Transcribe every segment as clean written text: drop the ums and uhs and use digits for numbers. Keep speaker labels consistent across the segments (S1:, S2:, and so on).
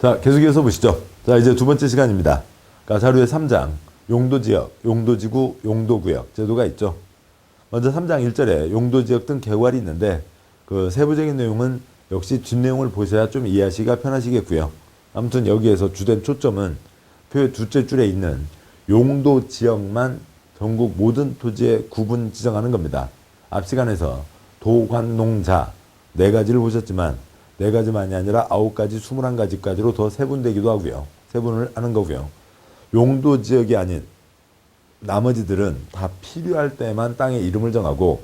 S1: 자, 계속해서 보시죠. 자, 이제 두 번째 시간입니다. 그러니까 자료의 3장, 용도지역, 용도지구, 용도구역 제도가 있죠. 먼저 3장 1절에 용도지역 등 개괄이 있는데 그 세부적인 내용은 역시 뒷내용을 보셔야 좀 이해하시기가 편하시겠고요. 아무튼 여기에서 주된 초점은 표의 둘째 줄에 있는 용도지역만 전국 모든 토지에 구분 지정하는 겁니다. 앞 시간에서 도관농자 4가지를 보셨지만 4가지만이 아니라 9가지, 21가지까지로 더 세분되기도 하고요. 세분을 하는 거고요. 용도지역이 아닌 나머지들은 다 필요할 때만 땅의 이름을 정하고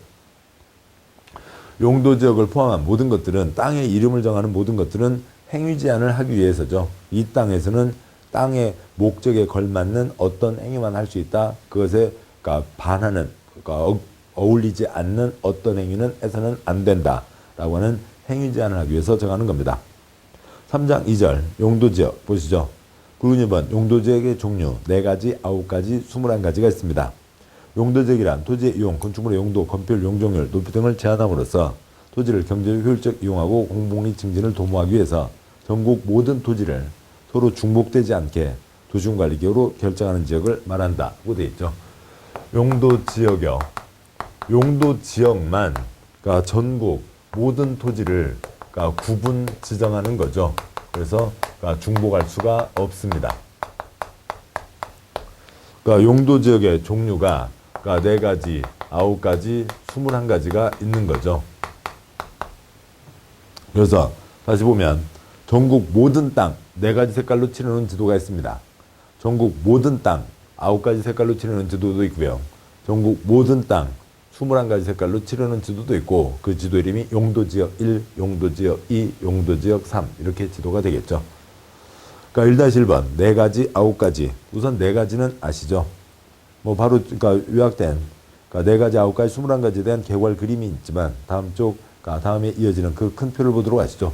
S1: 용도지역을 포함한 모든 것들은 땅의 이름을 정하는 모든 것들은 행위 제한을 하기 위해서죠. 이 땅에서는 땅의 목적에 걸맞는 어떤 행위만 할 수 있다. 그것에 그러니까 반하는 그러니까 어울리지 않는 어떤 행위는 해서는 안 된다라고 하는 행위 제한을 하기 위해서 정하는 겁니다. 3장 2절 용도지역 보시죠. 굵은 2번 용도지역의 종류 4가지, 9가지, 21가지가 있습니다. 용도지역이란 토지의 이용, 건축물의 용도, 건폐율, 용적률, 높이 등을 제한함으로써 토지를 경제적 효율적 이용하고 공복리 증진을 도모하기 위해서 전국 모든 토지를 서로 중복되지 않게 도시군관리기구로 결정하는 지역을 말한다고 되어 있죠. 용도지역이요. 용도지역만 그러니까 전국 모든 토지를 그러니까 구분 지정하는 거죠. 그래서 그러니까 중복할 수가 없습니다. 그러니까 용도지역의 종류가 그러니까 4가지, 9가지, 21가지가 있는 거죠. 그래서 다시 보면 전국 모든 땅 4가지 색깔로 칠해놓은 지도가 있습니다. 전국 모든 땅 9가지 색깔로 칠해놓은 지도도 있고요. 전국 모든 땅 21가지 색깔로 칠해놓은 지도도 있고 그 지도 이름이 용도지역 1, 용도지역 2, 용도지역 3 이렇게 지도가 되겠죠. 그러니까 1-1번 4가지, 9가지 우선 4가지는 아시죠? 뭐 바로 그러니까 요약된 그러니까 4가지, 9가지, 21가지에 대한 개괄 그림이 있지만 다음 쪽 그러니까 다음에 이어지는 그 큰 표를 보도록 하시죠.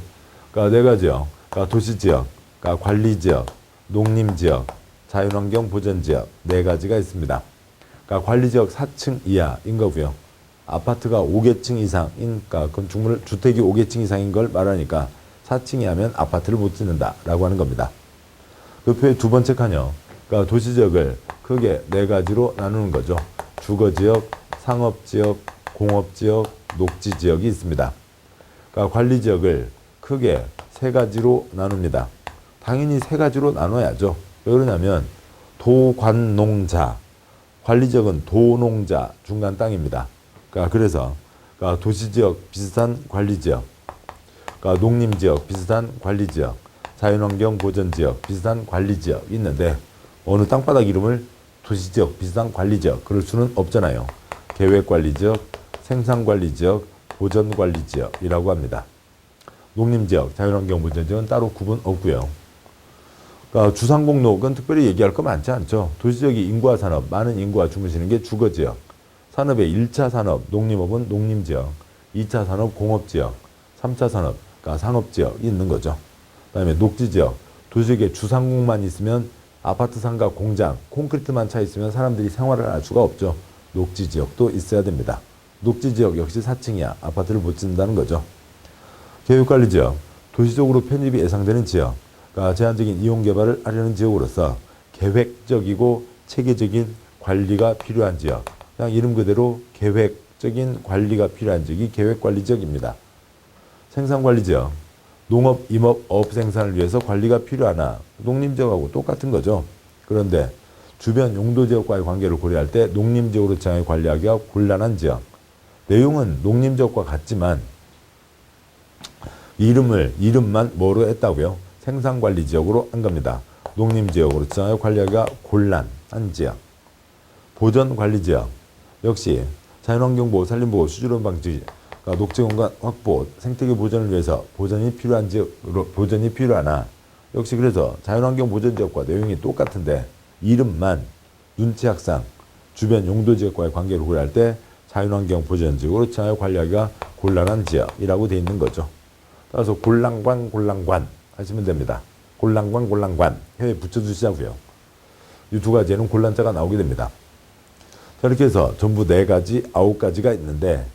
S1: 그러니까 4가지요. 그러니까 도시지역, 그러니까 관리지역, 농림지역, 자연환경 보전지역 4가지가 있습니다. 그러니까 관리지역 4층 이하인 거고요. 아파트가 5개층 이상인 그러니까 건축물 주택이 5개층 이상인 걸 말하니까 4층 이하면 아파트를 못 짓는다라고 하는 겁니다. 그 표의 두 번째 칸이요. 그러니까 도시지역을 크게 4가지로 나누는 거죠. 주거지역, 상업지역, 공업지역, 녹지지역이 있습니다. 그러니까 관리지역을 크게 3가지로 나눕니다. 당연히 3가지로 나눠야죠. 왜 그러냐면 도관농자, 관리지역은 도농자 중간 땅입니다. 그러니까 그래서 그러니까 도시지역 비슷한 관리지역, 그러니까 농림지역 비슷한 관리지역, 자연환경 보전지역 비슷한 관리지역이 있는데 어느 땅바닥 이름을 도시지역 비슷한 관리지역 그럴 수는 없잖아요. 계획관리지역, 생산관리지역, 보전관리지역이라고 합니다. 농림지역, 자연환경 보전지역은 따로 구분 없고요. 그러니까 주상공록은 특별히 얘기할 거 많지 않죠. 도시지역이 인구와 산업, 많은 인구가 주무시는 게 주거지역, 산업의 1차 산업, 농림업은 농림지역, 2차 산업 공업지역, 3차 산업, 그러니까 상업지역이 있는 거죠. 그 다음에 녹지지역, 도시지역에 주상공만 있으면 아파트 상가 공장, 콘크리트만 차 있으면 사람들이 생활을 할 수가 없죠. 녹지지역도 있어야 됩니다. 녹지지역 역시 4층 이하 아파트를 못 짓는다는 거죠. 계획관리지역, 도시적으로 편입이 예상되는 지역, 그러니까 제한적인 이용개발을 하려는 지역으로서 계획적이고 체계적인 관리가 필요한 지역, 그냥 이름 그대로 계획적인 관리가 필요한 지역이 계획관리지역입니다. 생산관리지역, 농업, 임업, 어업 생산을 위해서 관리가 필요하나 농림지역하고 똑같은 거죠. 그런데 주변 용도지역과의 관계를 고려할 때 농림지역으로 지정해 관리하기가 곤란한 지역, 내용은 농림지역과 같지만 이름만 뭐로 했다고요? 생산관리지역으로 한 겁니다. 농림지역으로 지정하여 관리하기가 곤란한 지역. 보전관리지역 역시 자연환경보호, 산림보호, 수질오염 방지, 그러니까 녹지공간 확보, 생태계 보전을 위해서 보전이 필요한 지역으로 보전이 필요하나 역시 그래서 자연환경 보전지역과 내용이 똑같은데 이름만 눈치학상 주변 용도지역과의 관계를 고려할 때 자연환경 보전지역으로 지정하여 관리하기가 곤란한 지역이라고 되어 있는 거죠. 따라서 골랑관 하시면 됩니다. 골랑관 혀에 붙여주시자고요. 이 두 가지에는 곤란자가 나오게 됩니다. 자, 이렇게 해서 전부 4가지, 9가지가 있는데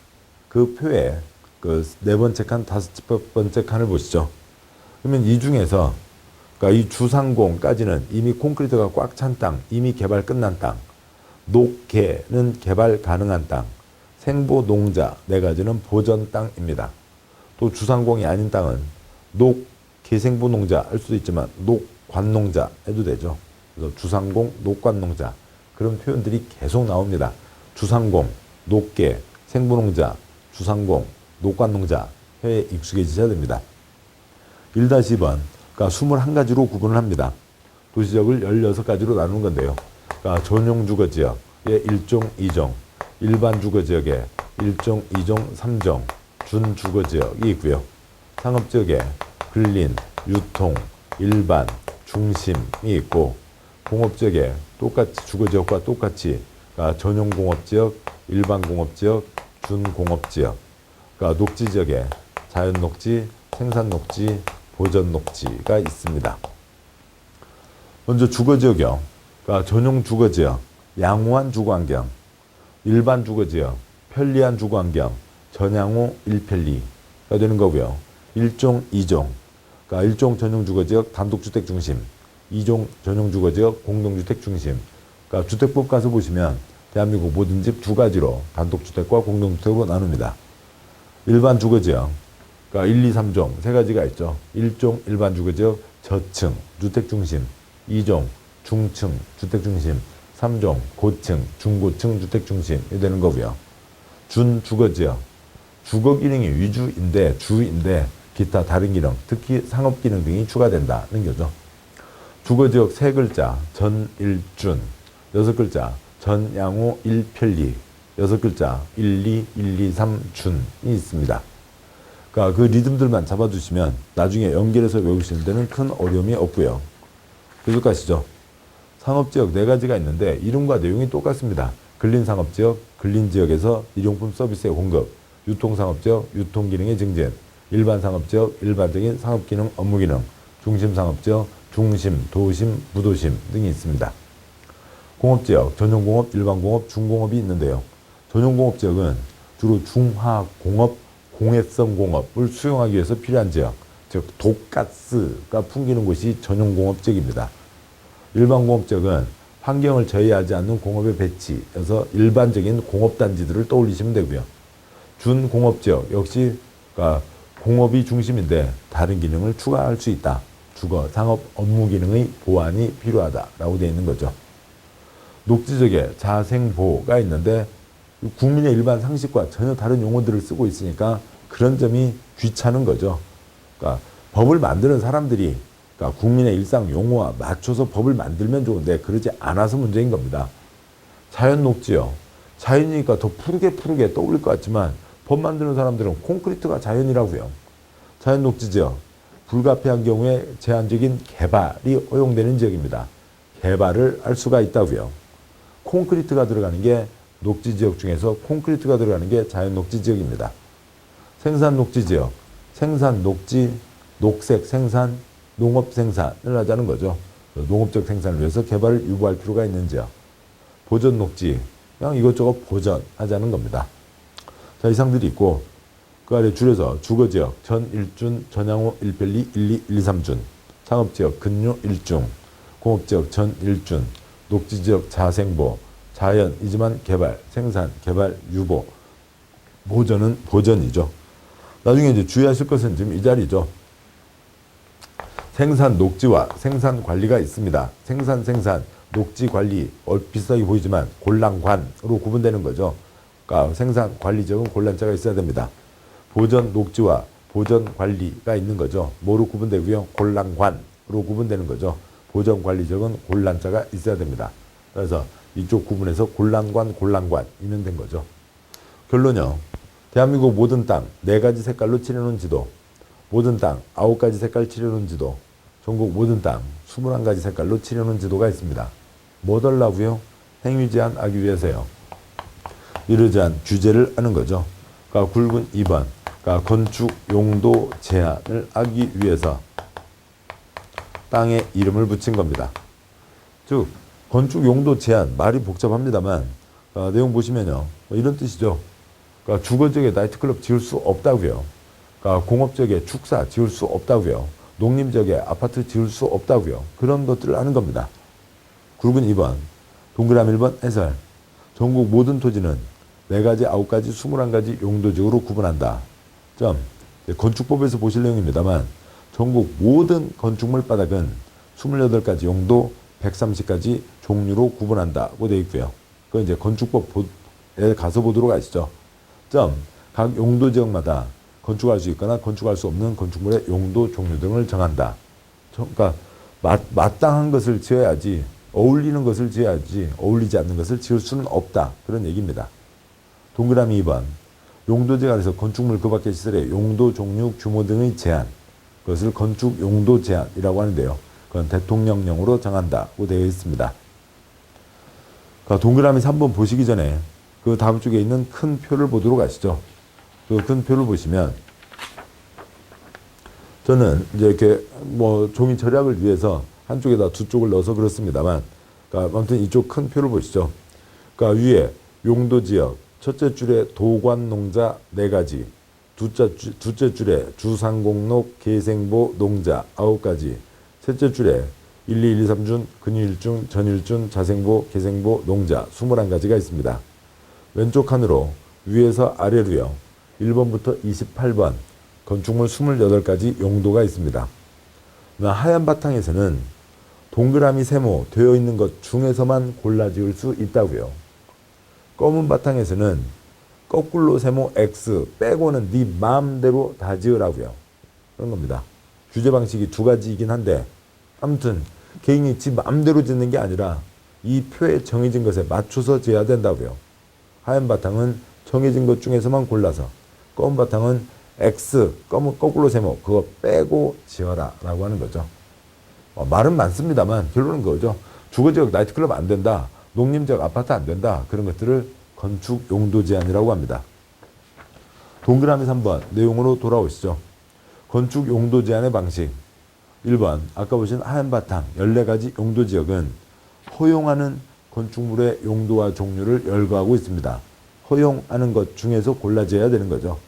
S1: 그 표에 그 4번째 칸, 5번째 칸을 보시죠. 그러면 이 중에서 그러니까 이 주상공까지는 이미 콘크리트가 꽉 찬 땅, 이미 개발 끝난 땅. 녹개는 개발 가능한 땅. 생보 농자 네 가지는 보전 땅입니다. 또 주상공이 아닌 땅은 녹개생보 농자 할 수도 있지만 녹관농자 해도 되죠. 그래서 주상공, 녹관농자 그런 표현들이 계속 나옵니다. 주상공, 녹개, 생보농자, 주상공, 녹관농자 회에 익숙해지셔야 됩니다. 1-2번 그러니까 21가지로 구분을 합니다. 도시지역을 16가지로 나누는 건데요. 그러니까 전용 주거지역의 1종, 2종, 일반 주거지역의 1종, 2종, 3종, 준주거지역이 있고요. 상업지역에 근린, 유통, 일반, 중심이 있고 공업지역에 똑같이 주거지역과 똑같이 그러니까 전용공업지역, 일반공업지역, 준공업지역 그러니까 녹지지역에 자연녹지, 생산녹지, 보전녹지가 있습니다. 먼저 주거지역이요. 그러니까 전용 주거지역, 양호한 주거환경, 일반 주거지역, 편리한 주거환경, 전양호 1편리가 되는 거고요. 1종, 2종, 그러니까 1종 전용 주거지역 단독주택 중심, 2종 전용 주거지역 공동주택 중심. 그러니까 주택법 가서 보시면 대한민국 모든 집 두 가지로 단독주택과 공동주택으로 나눕니다. 일반 주거지역, 그러니까 1, 2, 3종 세 가지가 있죠. 1종 일반 주거지역 저층 주택 중심, 2종 중층 주택 중심, 3종 고층 중고층 주택 중심이 되는 거고요. 준주거지역, 주거 기능이 위주인데 주인데 기타 다른 기능, 특히 상업 기능 등이 추가된다는 거죠. 주거지역 세 글자 전일준, 6글자 전양호 1편리, 6글자 1, 2, 1, 2, 3준이 있습니다. 그러니까 그 리듬들만 잡아두시면 나중에 연결해서 외우시는 데는 큰 어려움이 없고요. 계속 가시죠. 상업지역 네 가지가 있는데 이름과 내용이 똑같습니다. 근린상업지역, 근린지역에서 일용품 서비스의 공급, 유통상업지역, 유통기능의 증진, 일반상업지역, 일반적인 상업기능, 업무기능, 중심상업지역, 중심, 도심, 부도심 등이 있습니다. 공업지역, 전용공업, 일반공업, 중공업이 있는데요. 전용공업지역은 주로 중화공업, 공해성 공업을 수용하기 위해서 필요한 지역, 즉 독가스가 풍기는 곳이 전용공업지역입니다. 일반공업지역은 환경을 저해하지 않는 공업의 배치여서 일반적인 공업단지들을 떠올리시면 되고요. 준공업지역 역시 공업이 중심인데 다른 기능을 추가할 수 있다. 주거, 상업, 업무 기능의 보완이 필요하다라고 되어 있는 거죠. 녹지지역에 자생보가 있는데 국민의 일반 상식과 전혀 다른 용어들을 쓰고 있으니까 그런 점이 귀찮은 거죠. 그러니까 법을 만드는 사람들이 그러니까 국민의 일상 용어와 맞춰서 법을 만들면 좋은데 그러지 않아서 문제인 겁니다. 자연녹지요. 자연이니까 더 푸르게 떠올릴 것 같지만 법 만드는 사람들은 콘크리트가 자연이라고요. 자연녹지지역. 불가피한 경우에 제한적인 개발이 허용되는 지역입니다. 개발을 할 수가 있다고요. 콘크리트가 들어가는 게 녹지지역 중에서 콘크리트가 들어가는 게 자연녹지지역입니다. 생산녹지지역. 생산녹지, 녹색 생산, 농업 생산을 하자는 거죠. 농업적 생산을 위해서 개발을 유보할 필요가 있는 지역. 보전녹지, 그냥 이것저것 보전하자는 겁니다. 자, 이상들이 있고 그 아래 줄여서 주거지역 전일준, 전양호 1편리, 1, 2, 1, 2, 3준, 상업지역 근유 1중, 공업지역 전일준, 녹지지역 자생보, 자연이지만 개발, 생산, 개발, 유보, 보전은 보전이죠. 나중에 이제 주의하실 것은 지금 이 자리죠. 생산 녹지와 생산 관리가 있습니다. 생산, 녹지 관리, 비슷하게 보이지만 곤란관으로 구분되는 거죠. 그러니까 생산 관리적은 곤란자가 있어야 됩니다. 보전 녹지와 보전 관리가 있는 거죠. 뭐로 구분되고요? 곤란관으로 구분되는 거죠. 보전 관리적은 곤란자가 있어야 됩니다. 그래서 이쪽 구분에서 곤란관이면 된 거죠. 결론요. 대한민국 모든 땅 4가지 색깔로 칠해놓은 지도, 모든 땅 9가지 색깔 칠해놓은 지도, 전국 모든 땅 21가지 색깔로 칠해놓은 지도가 있습니다. 뭐 달라고요? 행위 제한하기 위해서요. 이러지 않은 규제를 하는 거죠. 그러니까 굵은 2번. 그러니까 건축 용도 제한을 하기 위해서 땅에 이름을 붙인 겁니다. 즉 건축 용도 제한, 말이 복잡합니다만 내용 보시면요. 이런 뜻이죠. 그러니까 주거지역에 나이트클럽 지을 수 없다고요. 그러니까 공업지역에 축사 지을 수 없다고요. 농림지역에 아파트 지을 수 없다고요. 그런 것들을 아는 겁니다. 굵은 2번, 동그라미 1번 해설. 전국 모든 토지는 4가지, 9가지, 21가지 용도지역으로 구분한다. 점. 건축법에서 보실 내용입니다만 전국 모든 건축물 바닥은 28가지 용도, 130가지 종류로 구분한다고 되어 있고요. 그건 이제 건축법에 가서 보도록 하시죠. 점. 각 용도 지역마다 건축할 수 있거나 건축할 수 없는 건축물의 용도 종류 등을 정한다. 그러니까 마땅한 것을 지어야지, 어울리는 것을 지어야지 어울리지 않는 것을 지을 수는 없다. 그런 얘기입니다. 동그라미 2번. 용도지역 안에서 건축물 그 밖의 시설의 용도, 종류, 규모 등의 제한. 그것을 건축 용도 제한이라고 하는데요. 그건 대통령령으로 정한다고 되어 있습니다. 그러니까 동그라미 3번 보시기 전에 그 다음 쪽에 있는 큰 표를 보도록 하시죠. 그 큰 표를 보시면 저는 이제 이렇게 뭐 종이 절약을 위해서 한쪽에다 두 쪽을 넣어서 그렇습니다만, 그러니까 아무튼 이쪽 큰 표를 보시죠. 그러니까 위에 용도지역 첫째 줄에 도관농자 4가지, 둘째 줄에 주상공록, 계생보, 농자 9가지, 셋째 줄에 1, 2, 1, 2, 3준, 근유일중, 전일중, 자생보, 계생보, 농자 21가지가 있습니다. 왼쪽 칸으로 위에서 아래로요. 1번부터 28번 건축물 28가지 용도가 있습니다. 하얀 바탕에서는 동그라미 세모 되어 있는 것 중에서만 골라 지을 수 있다고요. 검은 바탕에서는 거꾸로 세모 X 빼고는 네 마음대로 다 지으라고요. 그런 겁니다. 규제 방식이 2가지이긴 한데 아무튼 개인이 지 마음대로 짓는 게 아니라 이 표에 정해진 것에 맞춰서 지어야 된다고요. 하얀 바탕은 정해진 것 중에서만 골라서, 검은 바탕은 X, 거꾸로 세모 그거 빼고 지어라 라고 하는 거죠. 말은 많습니다만 결론은 그거죠. 주거지역 나이트클럽 안 된다, 농림지역 아파트 안 된다, 그런 것들을 건축 용도 제한이라고 합니다. 동그라미 3번 내용으로 돌아오시죠. 건축 용도 제한의 방식. 1번 아까 보신 하얀 바탕 14가지 용도 지역은 허용하는 건축물의 용도와 종류를 열거하고 있습니다. 허용하는 것 중에서 골라져야 되는 거죠.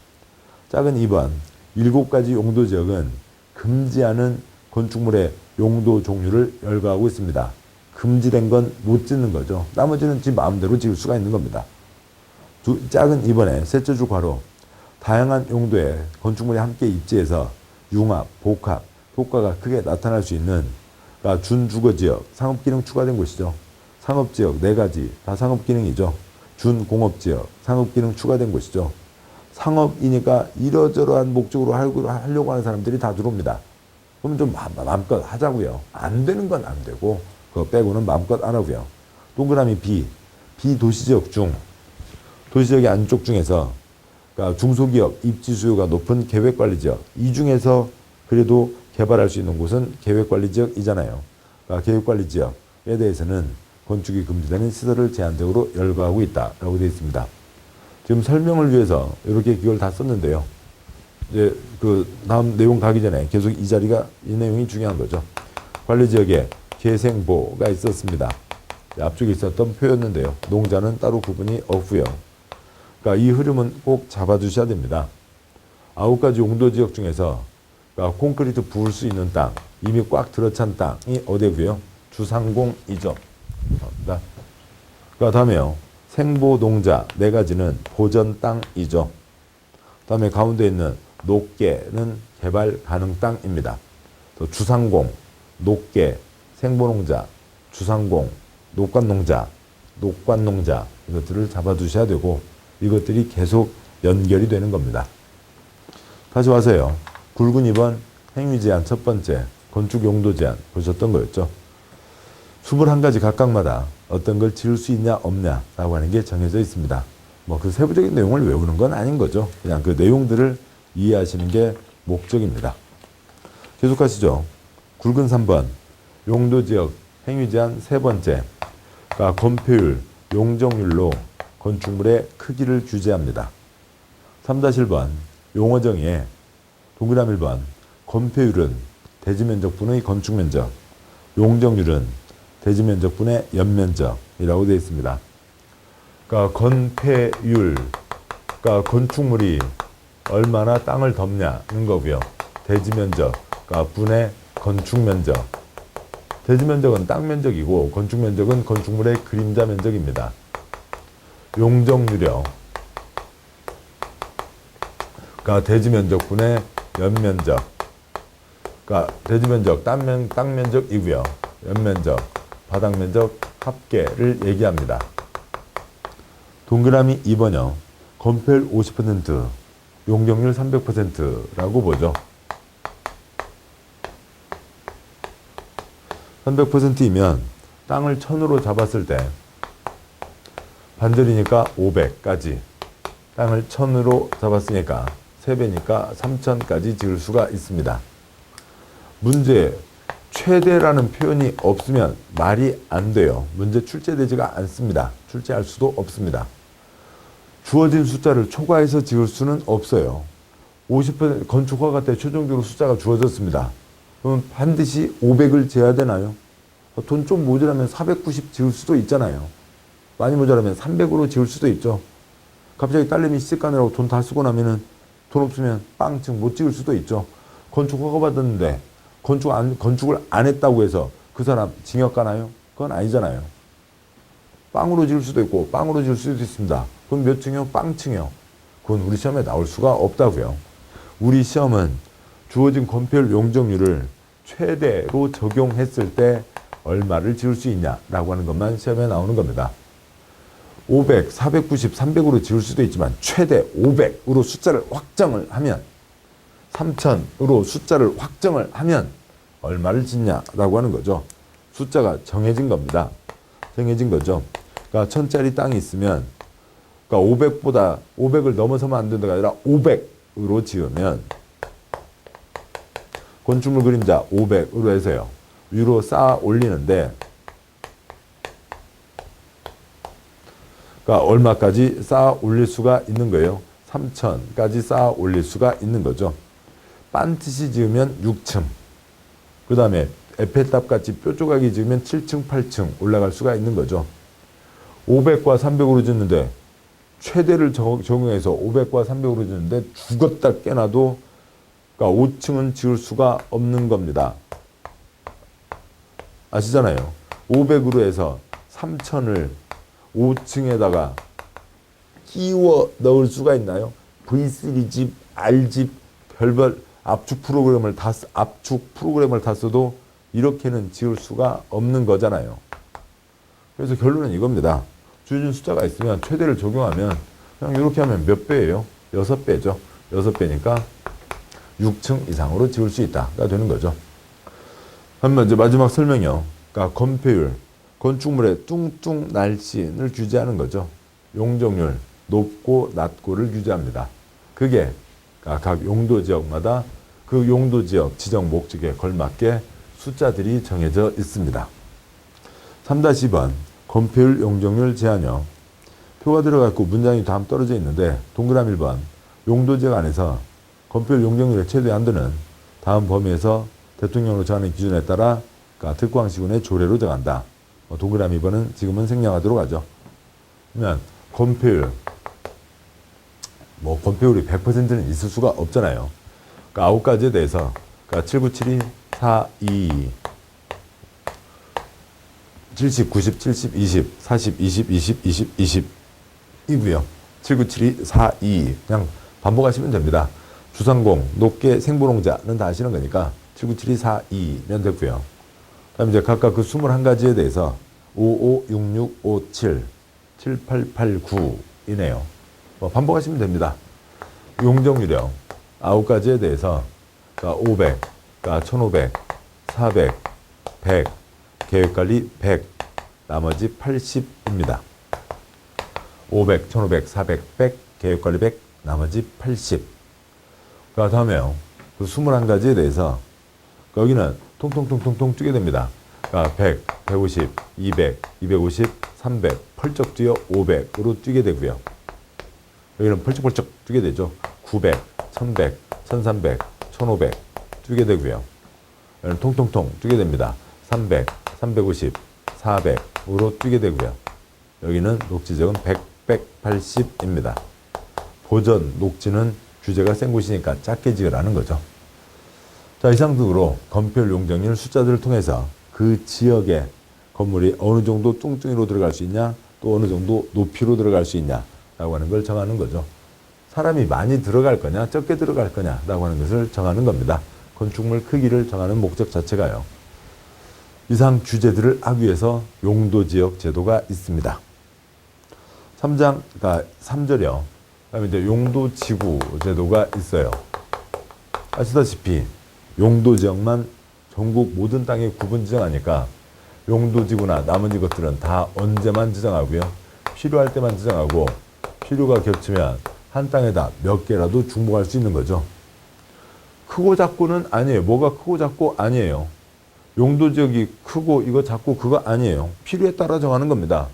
S1: 작은 2번 7가지 용도 지역은 금지하는 건축물의 용도 종류를 열거하고 있습니다. 금지된 건 못 짓는 거죠. 나머지는 지 마음대로 지을 수가 있는 겁니다. 작은 2번에 셋째 줄 괄호 다양한 용도의 건축물이 함께 입지해서 융합, 복합, 효과가 크게 나타날 수 있는, 그러니까 준주거지역, 상업기능 추가된 곳이죠. 상업지역 4가지 다 상업기능이죠. 준공업지역, 상업기능 추가된 곳이죠. 상업이니까 이러저러한 목적으로 하려고 하는 사람들이 다 들어옵니다. 그럼 좀 마음껏 하자고요. 안 되는 건 안 되고 그거 빼고는 마음껏 안 하고요. 동그라미 B, 비도시지역 중, 도시지역의 안쪽 중에서 그러니까 중소기업 입지 수요가 높은 계획관리지역, 이 중에서 그래도 개발할 수 있는 곳은 계획관리지역이잖아요. 그러니까 계획관리지역에 대해서는 건축이 금지되는 시설을 제한적으로 열거하고 있다라고 되어 있습니다. 지금 설명을 위해서 이렇게 기호를 다 썼는데요. 이제 그 다음 내용 가기 전에 계속 이 내용이 중요한 거죠. 관리지역에 계생보가 있었습니다. 앞쪽에 있었던 표였는데요. 농자는 따로 구분이 없고요. 그러니까 이 흐름은 꼭 잡아주셔야 됩니다. 9가지 용도지역 중에서 그러니까 콘크리트 부을 수 있는 땅, 이미 꽉 들어찬 땅이 어디고요? 주상공이죠. 그 다음에요. 생보농자 4가지는 보전 땅이죠. 다음에 가운데 있는 녹계는 개발 가능 땅입니다. 또 주상공, 녹계, 생보농자, 주상공, 녹관농자 이것들을 잡아두셔야 되고 이것들이 계속 연결이 되는 겁니다. 다시 와서요. 굵은 2번 행위 제한 첫 번째 건축 용도 제한 보셨던 거였죠. 21가지 각각마다 어떤 걸 지을 수 있냐 없냐라고 하는 게 정해져 있습니다. 뭐 그 세부적인 내용을 외우는 건 아닌 거죠. 그냥 그 내용들을 이해하시는 게 목적입니다. 계속 하시죠. 굵은 3번 용도지역 행위 제한 세 번째, 그러니까 건폐율, 용적률로 건축물의 크기를 규제합니다. 3-1번 용어정의에 동그라미 1번 건폐율은 대지면적분의 건축면적, 용적률은 대지면적분의 연면적이라고 되어 있습니다. 그러니까 건폐율, 그러니까 건축물이 얼마나 땅을 덮냐는 거고요. 대지면적, 그러니까 분의 건축 면적. 대지 면적은 땅 면적이고 건축 면적은 건축물의 그림자 면적입니다. 용적률형. 그러니까 대지 면적분의 연면적. 그러니까 대지 면적, 땅 면적이고요. 연면적, 바닥 면적 합계를 얘기합니다. 동그라미 2번형. 건폐율 50%, 용적률 300%라고 보죠. 300%이면 땅을 1000으로 잡았을 때 반절이니까 500까지, 땅을 1000으로 잡았으니까 3배니까 3000까지 지을 수가 있습니다. 문제 최대라는 표현이 없으면 말이 안 돼요. 문제 출제되지가 않습니다. 출제할 수도 없습니다. 주어진 숫자를 초과해서 지을 수는 없어요. 50% 건축 허가 때 최종적으로 숫자가 주어졌습니다. 그럼 반드시 500을 재야 되나요? 돈 좀 모자라면 490 지을 수도 있잖아요. 많이 모자라면 300으로 지을 수도 있죠. 갑자기 딸내미 시집 가느라고 돈 다 쓰고 나면은 돈 없으면 빵증 못 지을 수도 있죠. 건축 허가 받았는데 건축을 안 했다고 해서 그 사람 징역 가나요? 그건 아니잖아요. 빵으로 지을 수도 있고 빵으로 지을 수도 있습니다. 그럼 몇 층이요? 빵층이요. 그건 우리 시험에 나올 수가 없다고요. 우리 시험은 주어진 건폐율 용적률을 최대로 적용했을 때 얼마를 지을 수 있냐라고 하는 것만 시험에 나오는 겁니다. 500, 490, 300으로 지을 수도 있지만 최대 500으로 숫자를 확정을 하면 3000으로 숫자를 확정을 하면 얼마를 짓냐라고 하는 거죠. 숫자가 정해진 겁니다. 정해진 거죠. 그러니까 1000짜리 땅이 있으면 그러니까 500보다 500을 넘어서면 안 된다가 아니라 500으로 지으면 건축물 그림자 500으로 해서요. 위로 쌓아 올리는데 그러니까 얼마까지 쌓아 올릴 수가 있는 거예요. 3000까지 쌓아 올릴 수가 있는 거죠. 반드시 지으면 6층. 그 다음에 에펠탑 같이 뾰족하게 지으면 7층, 8층 올라갈 수가 있는 거죠. 500과 300으로 짓는데 최대를 적용해서 500과 300으로 짓는데 죽었다 깨나도 그러니까 5층은 지을 수가 없는 겁니다. 아시잖아요. 500으로 해서 3000을 5층에다가 끼워 넣을 수가 있나요? V3집, R집, 별별 압축 프로그램을 다 써도 이렇게는 지을 수가 없는 거잖아요. 그래서 결론은 이겁니다. 주어진 숫자가 있으면 최대를 적용하면 그냥 이렇게 하면 몇 배예요? 6배죠. 6배니까 6층 이상으로 지을 수 있다가 되는 거죠. 한번 이제 마지막 설명이요. 그러니까 건폐율, 건축물의 뚱뚱 날씬을 규제하는 거죠. 용적률, 높고 낮고를 규제합니다. 그게 각 용도 지역마다 그 용도 지역 지정 목적에 걸맞게 숫자들이 정해져 있습니다. 3-2번 건폐율 용적률 제한형. 표가 들어가 있고 문장이 다음 떨어져 있는데 동그라미 1번 용도 지역 안에서 건폐율 용적률의 최대 한도는 다음 범위에서 대통령으로 정하는 기준에 따라 그러니까 특광시군의 조례로 정한다. 동그라미 2번은 지금은 생략하도록 하죠. 그러면 건폐율 건폐율이 100%는 있을 수가 없잖아요. 그러니까 9가지에 대해서 그러니까 7972, 422 70, 90, 70, 20, 40, 20, 20, 20, 20 이고요. 7972, 422 그냥 반복하시면 됩니다. 주상공, 높게 생분홍자는 다 아시는 거니까 7972, 422면 됐고요. 그다음에 이제 각각 그 21가지에 대해서 55, 66, 57, 7889이네요. 반복하시면 됩니다. 용적률형 9가지에 대해서 그러니까 500, 그러니까 1500, 400, 100, 계획관리 100, 나머지 80입니다. 500, 1500, 400, 100, 계획관리 100, 나머지 80. 그 다음에요. 그 21가지에 대해서 여기는 통통통통통 뛰게 됩니다. 그러니까 100, 150, 200, 250, 300, 펄쩍 뛰어 500으로 뛰게 되고요. 여기는 펄쩍펄쩍 뛰게 되죠. 900, 1100, 1300, 1500 뛰게 되고요. 여기는 통통통 뛰게 됩니다. 300, 350, 400으로 뛰게 되고요. 여기는 녹지적은 100, 180입니다. 보전, 녹지는 규제가 센 곳이니까 작게 지으라는 거죠. 자, 이상 등으로 건폐율, 용적률 숫자들을 통해서 그 지역의 건물이 어느 정도 뚱뚱이로 들어갈 수 있냐, 또 어느 정도 높이로 들어갈 수 있냐라고 하는 걸 정하는 거죠. 사람이 많이 들어갈 거냐, 적게 들어갈 거냐라고 하는 것을 정하는 겁니다. 건축물 크기를 정하는 목적 자체가요. 이상 규제들을 하기 위해서 용도지역 제도가 있습니다. 3장, 그러니까 3절이요. 그다음에 이제 용도지구 제도가 있어요. 아시다시피 용도지역만 전국 모든 땅에 구분 지정하니까 용도지구나 나머지 것들은 다 언제만 지정하고요. 필요할 때만 지정하고 필요가 겹치면 한 땅에다 몇 개라도 중복할 수 있는 거죠. 크고 작고는 아니에요. 뭐가 크고 작고 아니에요. 용도지역이 크고 이거 작고 그거 아니에요. 필요에 따라 정하는 겁니다.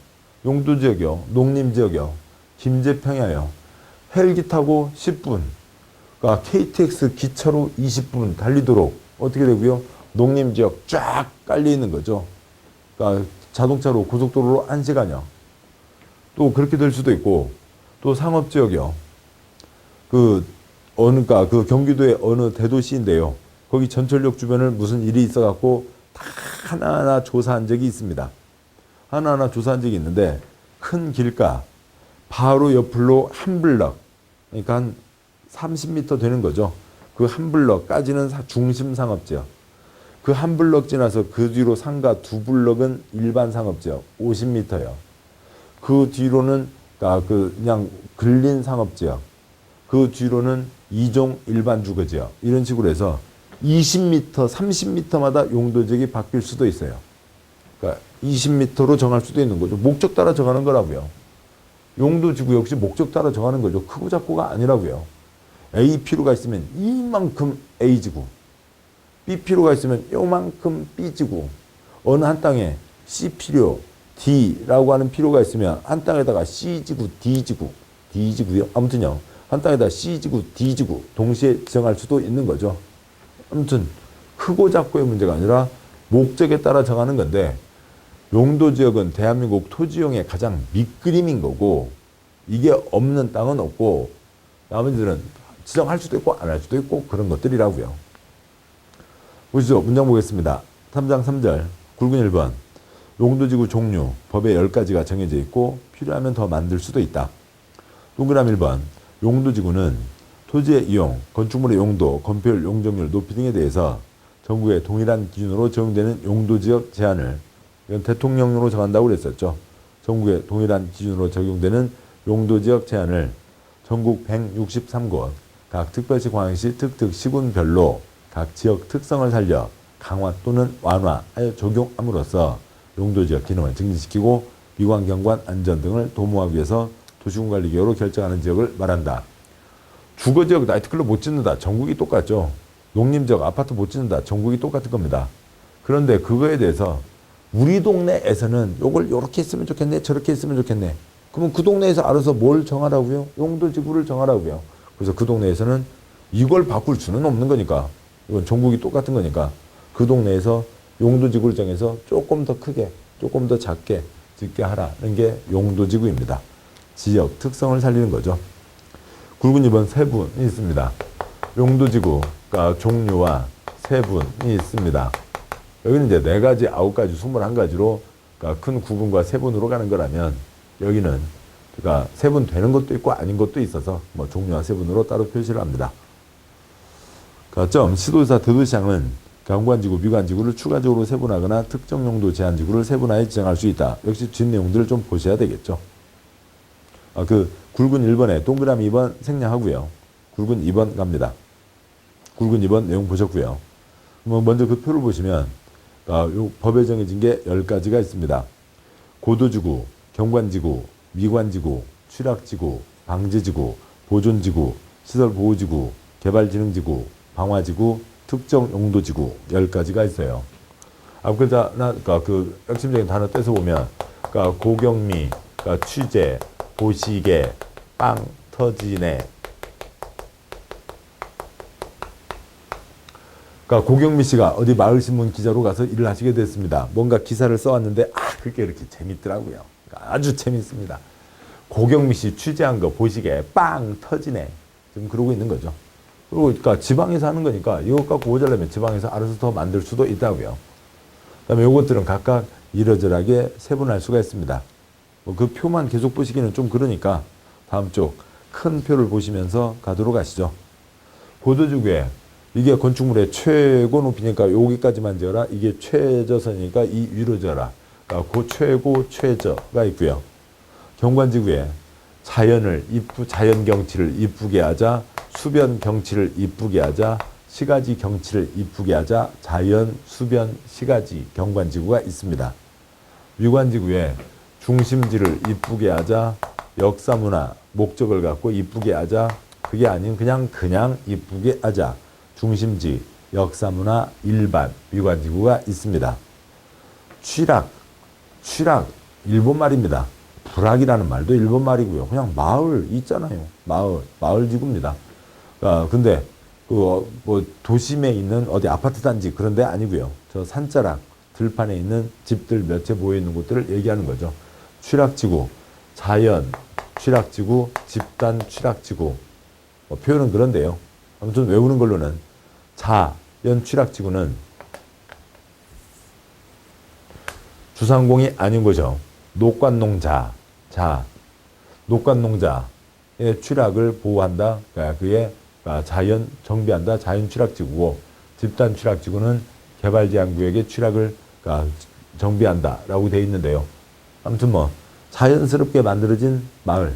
S1: 용도지역이요. 농림지역이요. 김제평야요. 헬기 타고 10분. 그러니까 KTX 기차로 20분 달리도록 어떻게 되고요? 농림지역 쫙 깔려 있는 거죠. 그러니까 자동차로 고속도로로 1시간이요. 또 그렇게 될 수도 있고 또 상업지역이요. 그러니까 그 경기도의 어느 대도시인데요. 거기 전철역 주변을 무슨 일이 있어갖고 다 하나하나 조사한 적이 있습니다. 하나하나 조사한 적이 있는데 큰 길가 바로 옆으로 한 블럭, 그러니까 한 30m 되는 거죠. 그 한 블럭까지는 중심 상업지역. 그 한 블럭 지나서 그 뒤로 상가 두 블럭은 일반 상업지역 50m요. 그 뒤로는 그냥 근린 상업지역. 그 뒤로는 2종 일반 주거지역. 이런 식으로 해서 20m, 30m마다 용도지역이 바뀔 수도 있어요. 그러니까 20m로 정할 수도 있는 거죠. 목적 따라 정하는 거라고요. 용도지구 역시 목적 따라 정하는 거죠. 크고 작고가 아니라고요. A 필요가 있으면 이만큼 A지구, B 필요가 있으면 요만큼 B지구, 어느 한 땅에 C 필요, D라고 하는 필요가 있으면 한 땅에다가 C지구, D지구요. 아무튼요. 한 땅에다 C지구, D지구 동시에 지정할 수도 있는 거죠. 아무튼 크고 작고의 문제가 아니라 목적에 따라 정하는 건데 용도지역은 대한민국 토지용의 가장 밑그림인 거고 이게 없는 땅은 없고 나머지들은 지정할 수도 있고 안 할 수도 있고 그런 것들이라고요. 보시죠. 문장 보겠습니다. 3장 3절 굵은 1번 용도지구 종류 법에 10가지가 정해져 있고 필요하면 더 만들 수도 있다. 동그라미 1번 용도지구는 토지의 이용, 건축물의 용도, 건폐율, 용적률, 높이 등에 대해서 전국에 동일한 기준으로 적용되는 용도지역 제한을 이건 대통령령으로 정한다고 그랬었죠. 전국에 동일한 기준으로 적용되는 용도지역 제한을 전국 163곳 각 특별시, 광역시, 시군별로 각 지역 특성을 살려 강화 또는 완화하여 적용함으로써 용도지역 기능을 증진시키고 미관, 경관, 안전 등을 도모하기 위해서 도시군관리기구로 결정하는 지역을 말한다. 주거지역 나이트클럽 못 짓는다. 전국이 똑같죠. 농림지역 아파트 못 짓는다. 전국이 똑같은 겁니다. 그런데 그거에 대해서 우리 동네에서는 요걸 요렇게 했으면 좋겠네. 저렇게 했으면 좋겠네. 그러면 그 동네에서 알아서 뭘 정하라고요? 용도지구를 정하라고요. 그래서 그 동네에서는 이걸 바꿀 수는 없는 거니까 이건 전국이 똑같은 거니까 그 동네에서 용도지구를 정해서 조금 더 크게 조금 더 작게 짓게 하라는 게 용도지구입니다. 지역 특성을 살리는 거죠. 굵은 2번 세분이 있습니다. 용도지구가 종류와 세분이 있습니다. 여기는 이제 4가지, 9가지, 21가지로 그러니까 큰 구분과 세분으로 가는 거라면 여기는 그러니까 세분 되는 것도 있고 아닌 것도 있어서 뭐 종류와 세분으로 따로 표시를 합니다. 그러니까 점 시도지사 대도시장은 경관지구, 미관지구를 추가적으로 세분하거나 특정 용도 제한지구를 세분하여 지정할 수 있다. 역시 뒷내용들을 좀 보셔야 되겠죠. 그 굵은 1번에 동그라미 2번 생략하고요. 굵은 2번 갑니다. 굵은 2번 내용 보셨고요. 먼저 그 표를 보시면 요 법에 정해진 게 10가지가 있습니다. 고도지구, 경관지구, 미관지구, 취락지구, 방제지구, 보존지구, 시설보호지구, 개발진흥지구, 방화지구, 특정 용도지구 10가지가 있어요. 그러니까 그 핵심적인 단어 떼서 보면 그러니까 고경미, 그러니까 취재, 보시개, 빵 터지네. 그러니까 고경미 씨가 어디 마을신문 기자로 가서 일을 하시게 됐습니다. 뭔가 기사를 써왔는데 그게 이렇게 재밌더라고요. 그러니까 아주 재밌습니다. 고경미 씨 취재한 거 보시게 빵 터지네. 지금 그러고 있는 거죠. 그리고 그러니까 지방에서 하는 거니까 이것 갖고 모자라면 지방에서 알아서 더 만들 수도 있다고요. 그다음에 이것들은 각각 이러저러하게 세분할 수가 있습니다. 뭐 그 표만 계속 보시기는 좀 그러니까 다음 쪽 큰 표를 보시면서 가도록 하시죠. 고도지구에 이게 건축물의 최고 높이니까 여기까지만 지어라. 이게 최저선이니까 이 위로 지어라. 그러니까 그 최고 최저가 있고요. 경관지구에 자연 경치를 이쁘게 하자, 수변 경치를 이쁘게 하자, 시가지 경치를 이쁘게 하자, 자연, 수변, 시가지 경관지구가 있습니다. 위관지구에 중심지를 이쁘게 하자, 역사문화, 목적을 갖고 이쁘게 하자, 그게 아닌 그냥 이쁘게 하자, 중심지, 역사문화, 일반, 위관지구가 있습니다. 취락, 일본 말입니다. 불악이라는 말도 일본 말이고요. 그냥 마을 있잖아요. 마을 지구입니다. 근데 뭐 도심에 있는 어디 아파트 단지 그런 데 아니고요. 저 산자락 들판에 있는 집들 몇 채 모여 있는 곳들을 얘기하는 거죠. 취락지구, 자연 취락지구, 집단 취락지구. 표현은 그런데요. 아무튼 외우는 걸로는 자연 취락지구는 주상공이 아닌 거죠. 녹관농자의 취락을 보호한다. 그의 자연 정비한다. 자연 취락지구고, 집단 취락지구는 개발제한구역의 취락을 정비한다라고 되어 있는데요. 아무튼 뭐 자연스럽게 만들어진 마을,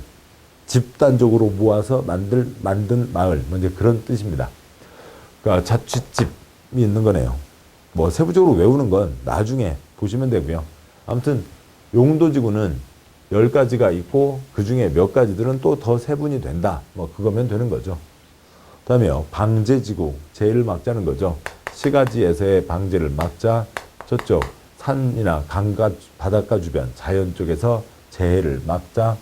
S1: 집단적으로 모아서 만든 마을, 먼저 그런 뜻입니다. 그러니까 자취집이 있는 거네요. 뭐 세부적으로 외우는 건 나중에 보시면 되고요. 아무튼 용도지구는 10가지가 있고 그 중에 몇 가지들은 또 더 세분이 된다. 뭐 그거면 되는 거죠. 그다음에요. 방제지구, 재해를 막자는 거죠. 시가지에서의 방제를 막자. 저쪽 산이나 강가 바닷가 주변 자연 쪽에서 재해를 막자.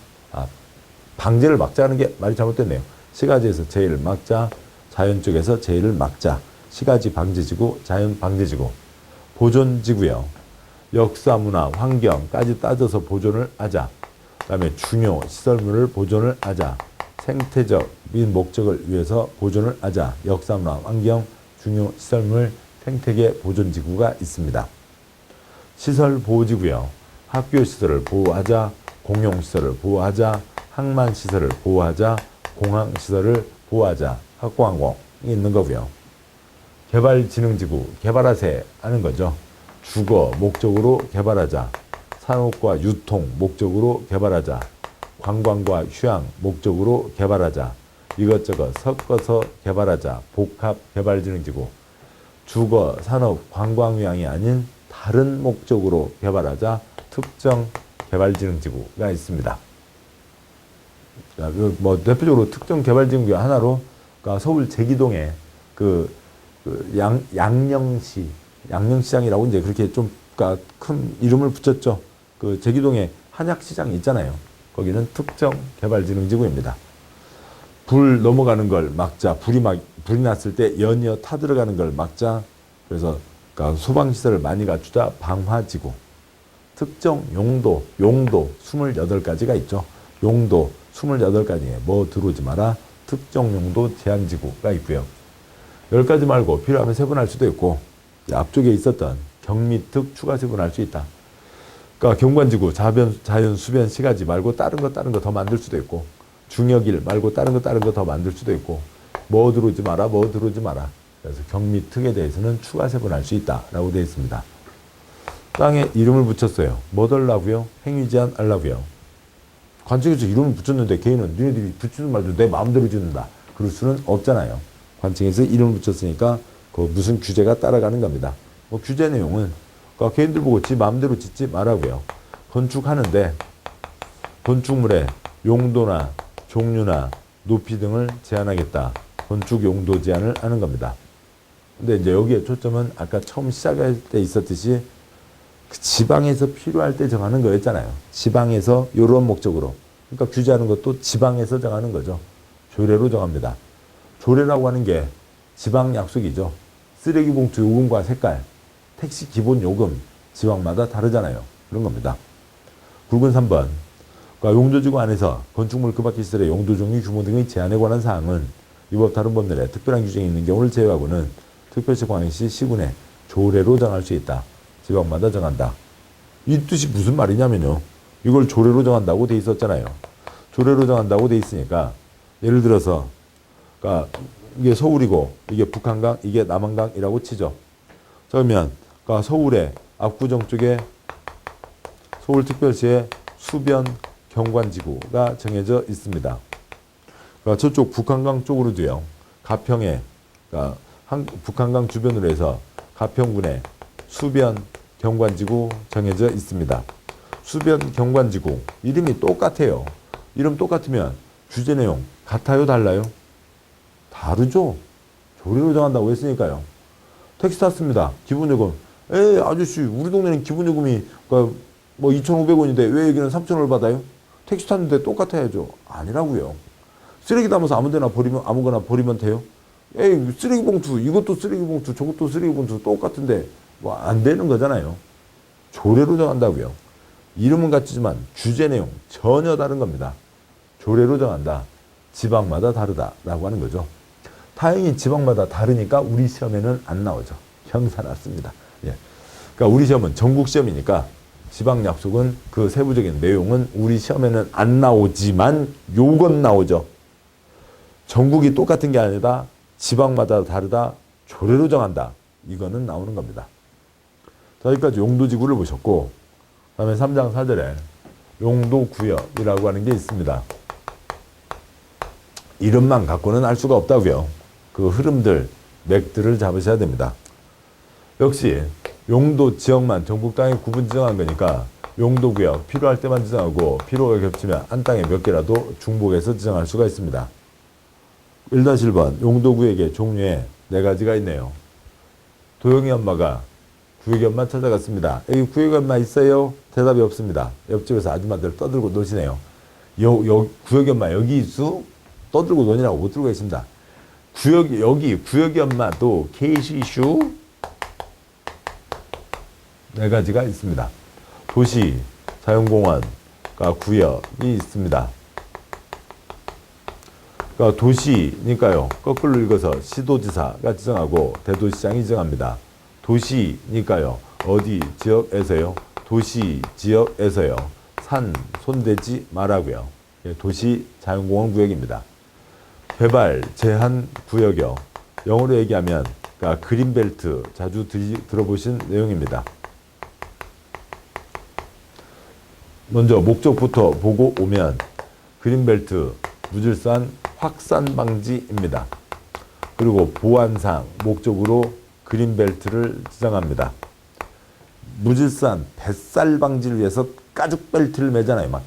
S1: 방제를 막자는 게 말이 잘못됐네요. 시가지에서 재해를 막자. 자연 쪽에서 재해를 막자. 시가지 방제지구, 자연 방제지구. 보존지구요. 역사, 문화, 환경까지 따져서 보존을 하자. 그 다음에 중요 시설물을 보존을 하자. 생태적인 목적을 위해서 보존을 하자. 역사, 문화, 환경, 중요 시설물, 생태계 보존지구가 있습니다. 시설보호지구요. 학교시설을 보호하자. 공용시설을 보호하자. 항만시설을 보호하자. 공항시설을 보호하자. 학공항공이 있는 거고요. 개발진흥지구, 개발하세 하는 거죠. 주거 목적으로 개발하자. 산업과 유통 목적으로 개발하자. 관광과 휴양 목적으로 개발하자. 이것저것 섞어서 개발하자. 복합개발진흥지구. 주거, 산업, 관광 휴양이 아닌 다른 목적으로 개발하자. 특정 개발진흥지구가 있습니다. 뭐 대표적으로 특정 개발진흥지구 하나로 서울 제기동에 양령시장이라고 이제 그렇게 좀 큰 이름을 붙였죠. 그 제기동에 한약시장이 있잖아요. 거기는 특정 개발진흥지구입니다. 불 넘어가는 걸 막자. 불이 났을 때 연이어 타들어가는 걸 막자. 그래서 소방시설을 많이 갖추자. 방화지구. 특정 용도 28가지가 있죠. 용도 28가지에 뭐 들어오지 마라. 특정 용도 제한지구가 있고요. 10가지 말고 필요하면 세분할 수도 있고, 앞쪽에 있었던 경미특 추가 세분할 수 있다. 그러니까 경관지구, 자연, 수변, 시가지 말고 다른 거 더 만들 수도 있고, 중역일 말고 다른 거 더 만들 수도 있고, 뭐 들어오지 마라. 그래서 경미특에 대해서는 추가 세분할 수 있다라고 되어 있습니다. 땅에 이름을 붙였어요. 뭐 달라고요? 행위 제한 하려고요. 관청에서 이름을 붙였는데 개인은 니네들이 붙이는 말도 내 마음대로 짓는다. 그럴 수는 없잖아요. 관청에서 이름을 붙였으니까 그 무슨 규제가 따라가는 겁니다. 뭐 규제 내용은 개인들 보고 지 마음대로 짓지 말라고요. 건축하는데 건축물의 용도나 종류나 높이 등을 제한하겠다. 건축 용도 제한을 하는 겁니다. 근데 이제 여기에 초점은 아까 처음 시작할 때 있었듯이 그 지방에서 필요할 때 정하는 거였잖아요. 지방에서 이런 목적으로. 그러니까 규제하는 것도 지방에서 정하는 거죠. 조례로 정합니다. 조례라고 하는 게 지방 약속이죠. 쓰레기 봉투 요금과 색깔, 택시 기본 요금, 지방마다 다르잖아요. 그런 겁니다. 굵은 3번. 용도지구 안에서 건축물 그 밖의 시설의 용도 종류, 규모 등의 제한에 관한 사항은 이 법 다른 법 내에 특별한 규정이 있는 경우를 제외하고는 특별시 광역시 시군에 조례로 정할 수 있다. 지방마다 정한다. 이 뜻이 무슨 말이냐면요. 이걸 조례로 정한다고 돼 있었잖아요. 조례로 정한다고 돼 있으니까 예를 들어서 그러니까 이게 서울이고 이게 북한강, 이게 남한강이라고 치죠. 그러면 그러니까 서울의 압구정 쪽에 서울특별시의 수변 경관지구가 정해져 있습니다. 그러니까 저쪽 북한강 쪽으로도요. 가평에 그러니까 북한강 주변으로 해서 가평군에 수변 경관지구 정해져 있습니다. 수변 경관지구 이름이 똑같아요. 이름 똑같으면 주제 내용 같아요, 달라요? 다르죠. 조례로 정한다고 했으니까요. 택시 탔습니다. 기본요금. 에이 아저씨 우리 동네는 기본요금이 그러니까 뭐 2,500원인데 왜 여기는 3,000원을 받아요? 택시 탔는데 똑같아야죠. 아니라고요. 쓰레기 담아서 아무거나 버리면 돼요? 에이 쓰레기 봉투 이것도 쓰레기 봉투 저것도 쓰레기 봉투 똑같은데 뭐 안 되는 거잖아요. 조례로 정한다고요. 이름은 같지만 주제 내용 전혀 다른 겁니다. 조례로 정한다. 지방마다 다르다라고 하는 거죠. 다행히 지방마다 다르니까 우리 시험에는 안 나오죠. 형사 났습니다. 예. 그러니까 우리 시험은 전국 시험이니까 지방 약속은 그 세부적인 내용은 우리 시험에는 안 나오지만 요건 나오죠. 전국이 똑같은 게 아니라 지방마다 다르다. 조례로 정한다. 이거는 나오는 겁니다. 자, 여기까지 용도지구를 보셨고 그 다음에 3장 4절에 용도구역이라고 하는 게 있습니다. 이름만 갖고는 알 수가 없다고요. 그 흐름들, 맥들을 잡으셔야 됩니다. 역시 용도 지역만 전국 땅에 구분 지정한 거니까 용도구역 필요할 때만 지정하고 필요가 겹치면 한 땅에 몇 개라도 중복해서 지정할 수가 있습니다. 1-1번 용도구역의 종류에 4가지가 있네요. 도영이 엄마가 구역이 엄마 찾아갔습니다. 여기 구역이 엄마 있어요? 대답이 없습니다. 옆집에서 아줌마들 떠들고 노시네요. 구역이 엄마 여기 있어? 떠들고 노니라고 못 들고 계십니다. 구역이 엄마도 계시슈? 4가지가 있습니다. 도시, 자연공원과 구역이 있습니다. 그러니까 도시니까요. 거꾸로 읽어서 시도지사가 지정하고 대도시장이 지정합니다. 도시니까요. 어디 지역에서요? 도시 지역에서요. 산 손대지 말라고요. 도시 자연공원 구역입니다. 개발 제한 구역이요. 영어로 얘기하면 그러니까 그린벨트 자주 들어보신 내용입니다. 먼저 목적부터 보고 오면 그린벨트 무질서한 확산 방지입니다. 그리고 보안상 목적으로 그린벨트를 지정합니다. 무질서한 뱃살 방지를 위해서 가죽벨트를 매잖아요. 막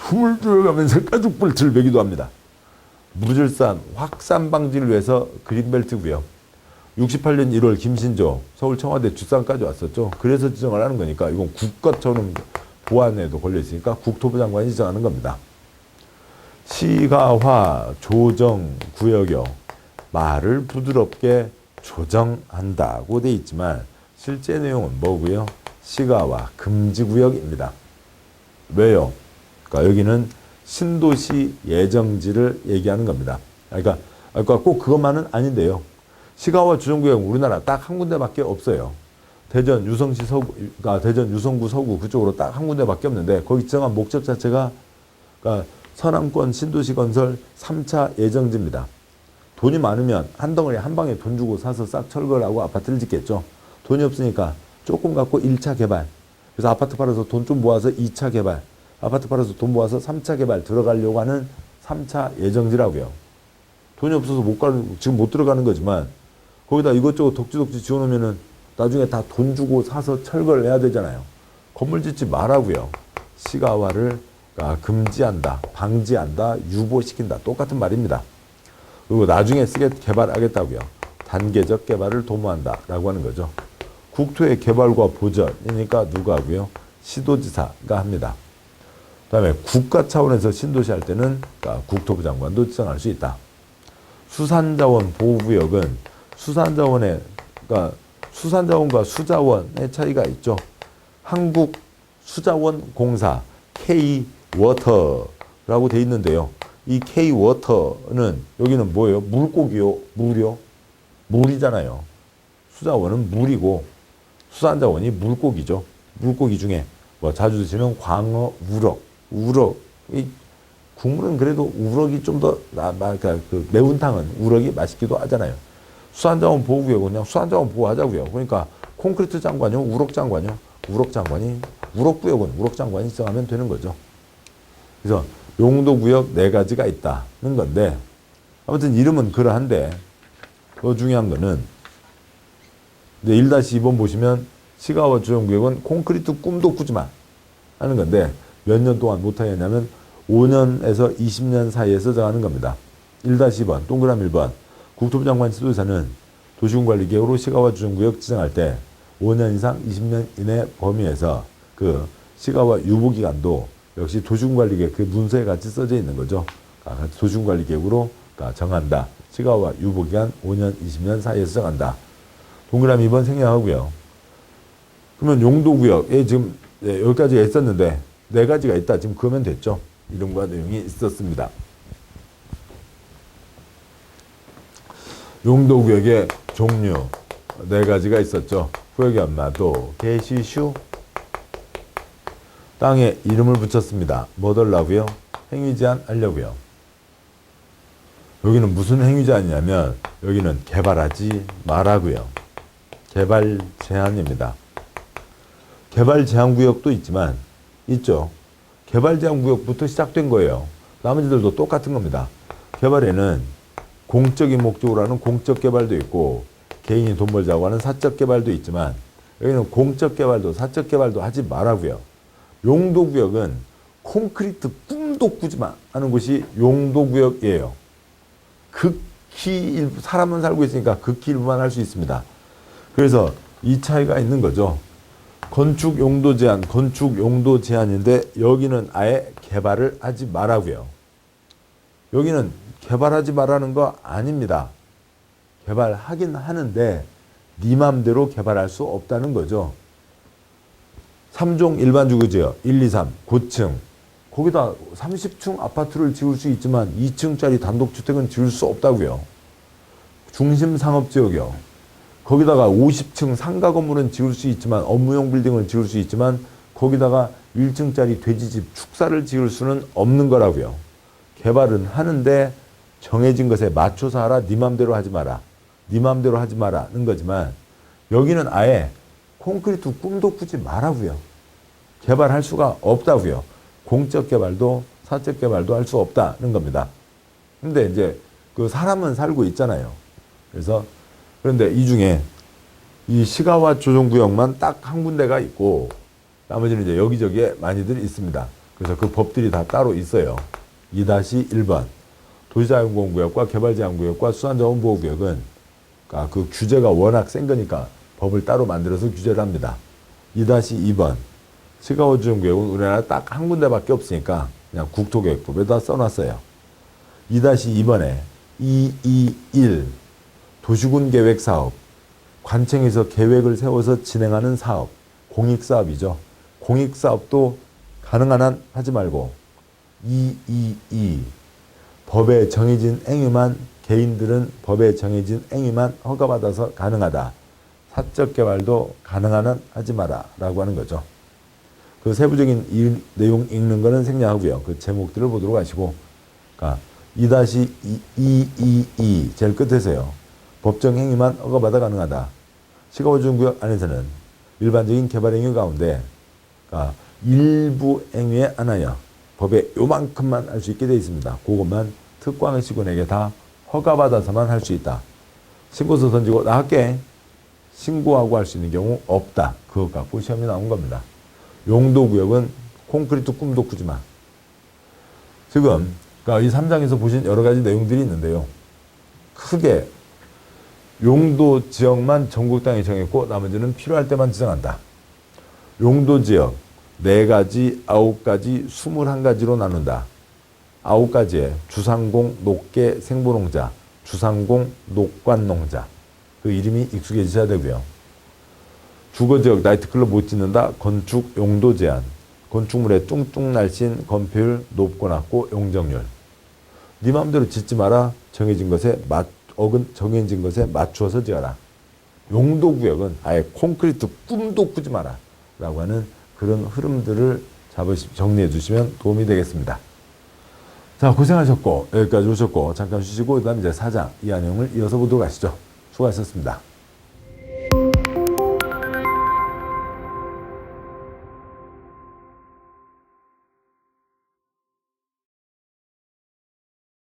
S1: 숨을 들어가면서 가죽벨트를 매기도 합니다. 무질서한 확산 방지를 위해서 그린벨트고요. 68년 1월 김신조 서울 청와대 주상까지 왔었죠. 그래서 지정을 하는 거니까 이건 국가처럼 보안에도 걸려 있으니까 국토부 장관이 지정하는 겁니다. 시가화 조정 구역이요. 말을 부드럽게 조정한다고 돼 있지만 실제 내용은 뭐고요? 시가화 금지 구역입니다. 왜요? 그러니까 여기는 신도시 예정지를 얘기하는 겁니다. 그러니까 꼭 그것만은 아닌데요. 시가화 조정구역은 우리나라 딱 한 군데밖에 없어요. 대전 유성시 서구, 그러니까 대전 유성구 서구 그쪽으로 딱 한 군데밖에 없는데 거기 지정한 목적 자체가 그러니까 서남권 신도시 건설 3차 예정지입니다. 돈이 많으면 한 덩어리 한 방에 돈 주고 사서 싹 철거를 하고 아파트를 짓겠죠. 돈이 없으니까 조금 갖고 1차 개발. 그래서 아파트 팔아서 돈 좀 모아서 2차 개발. 아파트 팔아서 돈 모아서 3차 개발 들어가려고 하는 3차 예정지라고요. 돈이 없어서 지금 못 들어가는 거지만 거기다 이것저것 덕지덕지 지어놓으면은 나중에 다 돈 주고 사서 철거를 해야 되잖아요. 건물 짓지 말라고요. 시가화를 금지한다, 방지한다, 유보시킨다. 똑같은 말입니다. 그리고 나중에 쓰게 개발하겠다고요. 단계적 개발을 도모한다라고 하는 거죠. 국토의 개발과 보전이니까 누가 하고요? 시도지사가 합니다. 그 다음에 국가 차원에서 신도시 할 때는 국토부 장관도 지정할 수 있다. 수산자원 보호구역은 수산자원과 수자원의 차이가 있죠. 한국수자원공사 K 워터라고 돼 있는데요. 이 K-워터는 여기는 뭐예요? 물고기요? 물이요? 물이잖아요. 수자원은 물이고 수산자원이 물고기죠. 물고기 중에 뭐 자주 드시는 광어, 우럭. 우럭. 이 국물은 그래도 우럭이 좀 더 그러니까 그 매운탕은 우럭이 맛있기도 하잖아요. 수산자원 보호구역은 그냥 수산자원 보호하자고요. 그러니까 콘크리트 장관이요, 우럭 장관이요. 우럭 장관이 우럭구역은 우럭 장관이 지정하면 되는 거죠. 그래서 용도구역 4가지가 있다는 건데 아무튼 이름은 그러한데 더 중요한 거는 이제 1-2번 보시면 시가와 조정구역은 콘크리트 꿈도 꾸지 마 하는 건데 몇 년 동안 못하게 했냐면 5년에서 20년 사이에서 정하는 겁니다. 1-2번 동그라미 1번 국토부 장관 지도에서는 도시군관리계획으로 시가와 조정구역 지정할 때 5년 이상 20년 이내 범위에서 그 시가와 유보기간도 역시 도시군관리계획 그 문서에 같이 써져 있는 거죠. 도시군관리계획으로 정한다. 시가와 유보기간 5년, 20년 사이에서 정한다. 동그라미 2번 생략하고요. 그러면 용도구역에 지금 여기까지가 있었는데 4가지가 있다. 지금 그으면 됐죠. 이름과 내용이 있었습니다. 용도구역의 종류 4가지가 있었죠. 구역의 엄마도 개시슈 땅에 이름을 붙였습니다. 뭐 달라고요? 행위 제한하려고요. 여기는 무슨 행위 제한이냐면 여기는 개발하지 말라고요. 개발 제한입니다. 개발 제한 구역도 있지만 있죠. 개발 제한 구역부터 시작된 거예요. 나머지들도 똑같은 겁니다. 개발에는 공적인 목적으로 하는 공적 개발도 있고 개인이 돈 벌자고 하는 사적 개발도 있지만 여기는 공적 개발도 사적 개발도 하지 말라고요. 용도구역은 콘크리트 꿈도 꾸지 마 하는 곳이 용도구역이에요. 극히 일부, 사람은 살고 있으니까 극히 일부만 할 수 있습니다. 그래서 이 차이가 있는 거죠. 건축 용도 제한, 건축 용도 제한인데 여기는 아예 개발을 하지 말라고요. 여기는 개발하지 말라는 거 아닙니다. 개발하긴 하는데 네 맘대로 개발할 수 없다는 거죠. 3종 일반주거지역 1, 2, 3 고층 거기다 30층 아파트를 지을 수 있지만 2층짜리 단독주택은 지을 수 없다고요. 중심상업지역이요. 거기다가 50층 상가 건물은 지을 수 있지만 업무용 빌딩을 지을 수 있지만 거기다가 1층짜리 돼지집 축사를 지을 수는 없는 거라고요. 개발은 하는데 정해진 것에 맞춰서 하라. 네 맘대로 하지 마라. 네 맘대로 하지 마라는 거지만 여기는 아예 콘크리트 꿈도 꾸지 마라고요. 개발할 수가 없다고요. 공적 개발도 사적 개발도 할 수 없다는 겁니다. 근데 이제 그 사람은 살고 있잖아요. 그래서 그런데 이 중에 이 시가와 조정구역만 딱 한 군데가 있고 나머지는 이제 여기저기에 많이들 있습니다. 그래서 그 법들이 다 따로 있어요. 2-1번 도시자연공원구역과 개발제한구역과 수산자원보호구역은 그 규제가 워낙 센 거니까 법을 따로 만들어서 규제를 합니다. 2-2번 시가와 조정구역은 우리나라 딱 한 군데밖에 없으니까 그냥 국토계획법에다 써놨어요. 2-2번에 221 도시군 계획 사업, 관청에서 계획을 세워서 진행하는 사업, 공익사업이죠. 공익사업도 가능한 한 하지 말고 222 법에 정해진 행위만 개인들은 법에 정해진 행위만 허가받아서 가능하다. 사적 개발도 가능한 한 하지 마라 라고 하는 거죠. 그 세부적인 이 내용 읽는 거는 생략하고요. 그 제목들을 보도록 하시고 2-222 제일 끝에서요. 법정 행위만 허가받아 가능하다. 시가조정구역 안에서는 일반적인 개발 행위 가운데 일부 행위에 한하여 법에 요만큼만 할 수 있게 되어 있습니다. 그것만 특광의 시군에게 다 허가받아서만 할 수 있다. 신고서 던지고 나 할게. 신고하고 할 수 있는 경우 없다. 그것 갖고 시험이 나온 겁니다. 용도구역은 콘크리트 꿈도 꾸지 마. 지금 이 3장에서 보신 여러 가지 내용들이 있는데요. 크게 용도 지역만 전국 땅에 정했고 나머지는 필요할 때만 지정한다. 용도 지역 4가지, 9가지, 21가지로 나눈다. 9가지에 주상공, 녹계, 생보농자, 주상공, 녹관농자. 그 이름이 익숙해지셔야 되고요. 주거지역 나이트클럽 못 짓는다. 건축 용도 제한. 건축물의 뚱뚱 날씬 건폐율 높고 낮고 용적률. 네 마음대로 짓지 마라. 정해진 것에 정해진 것에 맞추어서 지어라. 용도구역은 아예 콘크리트 꿈도 꾸지 마라. 라고 하는 그런 흐름들을 정리해 주시면 도움이 되겠습니다. 자, 고생하셨고, 여기까지 오셨고, 잠깐 쉬시고, 그 다음 이제 4장, 이하 내용을 이어서 보도록 하시죠. 수고하셨습니다.